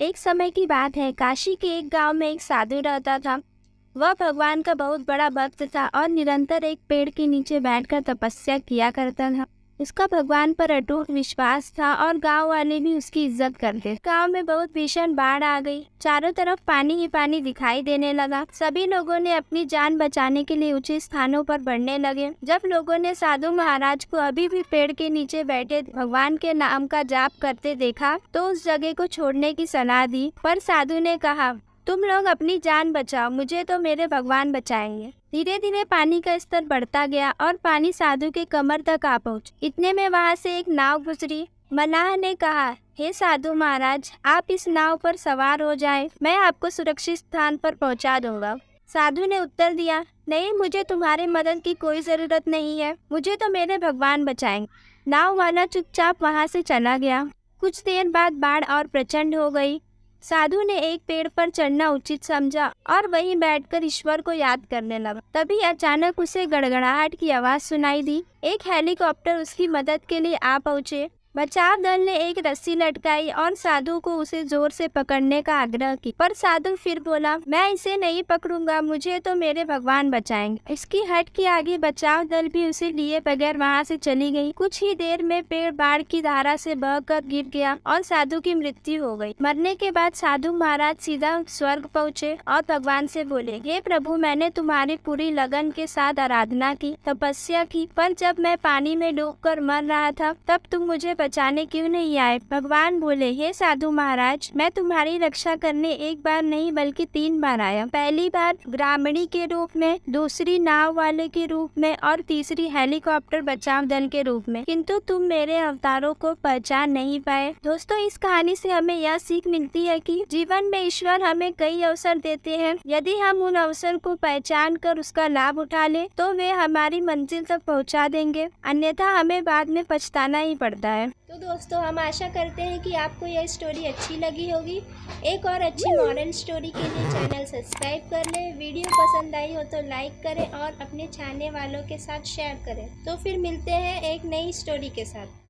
एक समय की बात है, काशी के एक गांव में एक साधु रहता था। वह भगवान का बहुत बड़ा भक्त था और निरंतर एक पेड़ के नीचे बैठकर तपस्या किया करता था। उसका भगवान पर अटूट विश्वास था और गांव वाले भी उसकी इज्जत करते। गांव में बहुत भीषण बाढ़ आ गई। चारों तरफ पानी ही पानी दिखाई देने लगा। सभी लोगों ने अपनी जान बचाने के लिए ऊंचे स्थानों पर बढ़ने लगे। जब लोगों ने साधु महाराज को अभी भी पेड़ के नीचे बैठे भगवान के नाम का जाप करते देखा तो उस जगह को छोड़ने की सलाह दी। पर साधु ने कहा, तुम लोग अपनी जान बचाओ, मुझे तो मेरे भगवान बचाएंगे। धीरे धीरे पानी का स्तर बढ़ता गया और पानी साधु के कमर तक आ पहुंचा। इतने में वहां से एक नाव गुजरी। मल्लाह ने कहा, हे साधु महाराज, आप इस नाव पर सवार हो जाएं, मैं आपको सुरक्षित स्थान पर पहुंचा दूंगा। साधु ने उत्तर दिया, नहीं, मुझे तुम्हारे मदद की कोई जरूरत नहीं है, मुझे तो मेरे भगवान बचाएंगे। नाव वाला चुपचाप वहां से चला गया। कुछ देर बाद बाढ़ और प्रचंड हो गई। साधु ने एक पेड़ पर चढ़ना उचित समझा और वहीं बैठकर ईश्वर को याद करने लगा। तभी अचानक उसे गड़गड़ाहट की आवाज सुनाई दी। एक हेलीकॉप्टर उसकी मदद के लिए आ पहुंचे। बचाव दल ने एक रस्सी लटकाई और साधु को उसे जोर से पकड़ने का आग्रह किया, पर साधु फिर बोला, मैं इसे नहीं पकड़ूंगा, मुझे तो मेरे भगवान बचाएंगे। इसकी हट के आगे बचाव दल भी उसे लिए बगैर वहां से चली गई। कुछ ही देर में पेड़ बाढ़ की धारा से बहकर गिर गया और साधु की मृत्यु हो गई। मरने के बाद साधु महाराज सीधा स्वर्ग पहुँचे और भगवान से बोले, हे प्रभु, मैंने तुम्हारी पूरी लगन के साथ आराधना की, तपस्या की, पर जब मैं पानी में डूबकर मर रहा था तब तुम मुझे बचाने क्यों नहीं आए? भगवान बोले, हे साधु महाराज, मैं तुम्हारी रक्षा करने एक बार नहीं बल्कि 3 बार आया। पहली बार ग्रामीणी के रूप में, दूसरी नाव वाले के रूप में और तीसरी हेलीकॉप्टर बचाव दल के रूप में, किंतु तुम मेरे अवतारों को पहचान नहीं पाए। दोस्तों, इस कहानी से हमें यह सीख मिलती है कि जीवन में ईश्वर हमें कई अवसर देते हैं। यदि हम उन अवसर को पहचान कर उसका लाभ उठा ले तो वे हमारी मंजिल तक पहुंचा देंगे, अन्यथा हमें बाद में पछताना ही पड़ता है। तो दोस्तों, हम आशा करते हैं कि आपको यह स्टोरी अच्छी लगी होगी। एक और अच्छी मॉरल स्टोरी के लिए चैनल सब्सक्राइब कर लें। वीडियो पसंद आई हो तो लाइक करें और अपने चाहने वालों के साथ शेयर करें। तो फिर मिलते हैं एक नई स्टोरी के साथ।